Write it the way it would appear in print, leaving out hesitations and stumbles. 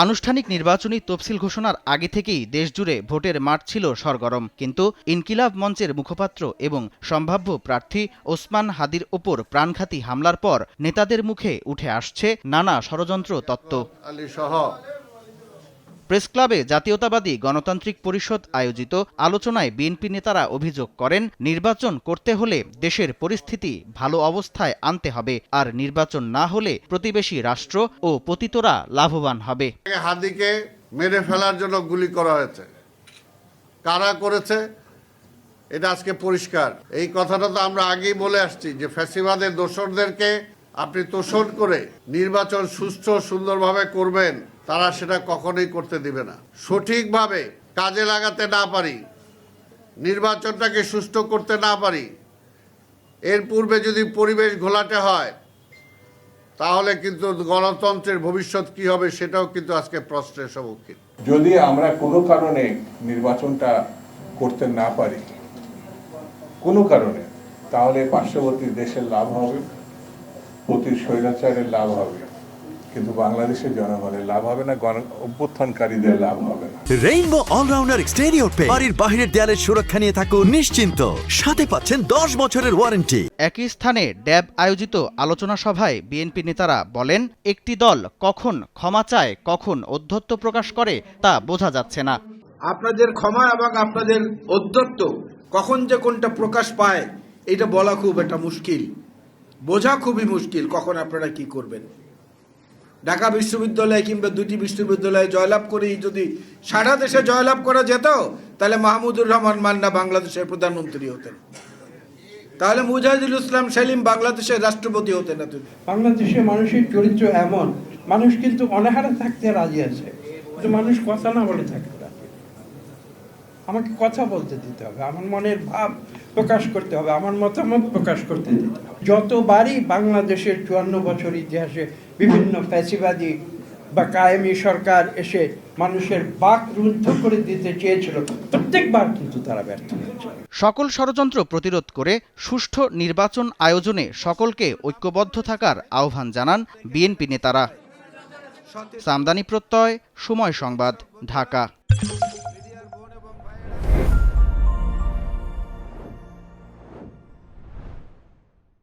আনুষ্ঠানিক নির্বাচনী তফসিল ঘোষণার আগে থেকেই দেশজুড়ে ভোটের মাঠ ছিল সরগরম, কিন্তু ইনকিলাব মঞ্চের মুখপাত্র এবং সম্ভাব্য প্রার্থী ওসমান হাদির ওপর প্রাণঘাতী হামলার পর নেতাদের মুখে উঠে আসছে নানা ষড়যন্ত্র তত্ত্ব। প্রেসক্লাবে জাতীয়তাবাদী গণতান্ত্রিক পরিষদ আয়োজিত আলোচনায় বিএনপি নেতারা অভিযোগ করেন, নির্বাচন করতে হলে দেশের পরিস্থিতি ভালো অবস্থায় আনতে হবে, আর নির্বাচন না হলে প্রতিবেশী রাষ্ট্র ও পতিতরা লাভবান হবে। হাদিকে মেরে ফেলার জন্য গুলি করা হয়েছে, কারা করেছে এটা আজকে পরিষ্কার। এই কথাটা তো আমরা আগেই বলে আসছি যে ফ্যাসিবাদের দোসরদেরকে আপনি তোষণ করে নির্বাচন সুষ্ঠু সুন্দরভাবে করবেন, তারা সেটা কখনোই করতে দিবে না। সঠিকভাবে কাজে লাগাতে না পারি, নির্বাচনটাকে সুষ্ঠু করতে না পারি, এর পূর্বে যদি পরিবেশ ঘোলাটে হয়, তাহলে কিন্তু গণতন্ত্রের ভবিষ্যৎ কি হবে সেটাও কিন্তু আজকে প্রশ্নের সম্মুখীন। যদি আমরা কোনো কারণে নির্বাচনটা করতে না পারি কোনো কারণে, তাহলে পার্শ্ববর্তী দেশের লাভ হবে, প্রতি স্বৈরাচারের লাভ হবে, কিন্তু বাংলাদেশের জনগণের লাভ হবে না, অভ্যুত্থানকারীদের লাভ হবে না। রেইনবো অলরাউন্ডার এক্সটেরিয়র পেইন্ট বাড়ির বাহিরের দেয়ালের সুরক্ষা নিয়ে থাকুন নিশ্চিন্ত, সাথে পাচ্ছেন 10 বছরের ওয়ারেন্টি। একই স্থানে ড্যাব আয়োজিত আলোচনা সভায় বিএনপি নেতারা বলেন, একটি দল কখন ক্ষমা চায়, কখন ঔদ্ধত্য প্রকাশ করে তা বোঝা যাচ্ছে না। আপনাদের ক্ষমা এবং আপনাদের ঔদ্ধত্য কখন যে কোনটা প্রকাশ পায় এটা বলা খুব একটা মুশকিল, বোঝা খুবই মুশকিল কখন আপনারা কি করবেন। ঢাকা বিশ্ববিদ্যালয় কিংবা দুটি বিশ্ববিদ্যালয়ে জয়লাভ করেই যদি সারা দেশে জয়লাভ করা যেত, তাহলে মাহমুদুর রহমান মান্না বাংলাদেশের প্রধানমন্ত্রী হতেন, তাহলে মুজাহিদুল ইসলাম সেলিম বাংলাদেশের রাষ্ট্রপতি হতেন। বাংলাদেশের মানুষের চরিত্র এমন, মানুষ কিন্তু অনাহারে থাকতে রাজি আছে, কিন্তু মানুষ কথা না বলে থাকতে রাজি। আমাকে কথা বলতে দিতে হবে, আমার মনের ভাব প্রকাশ করতে হবে, আমার মতামত প্রকাশ করতে দিতে হবে। যতবারই বাংলাদেশের 54 বছর ইতিহাসে বিভিন্ন ফ্যাসিবাদী বা কায়েমি সরকার এসে মানুষের বাক রুদ্ধ করে দিতে চেয়েছিল, প্রত্যেকবার কিন্তু তারা ব্যর্থ হয়েছে। সকল ষড়যন্ত্র প্রতিরোধ করে সুষ্ঠু নির্বাচন আয়োজনে সকলকে ঐক্যবদ্ধ থাকার আহ্বান জানান বিএনপি নেতারা। সামদানি প্রত্যয়, সময় সংবাদ, ঢাকা।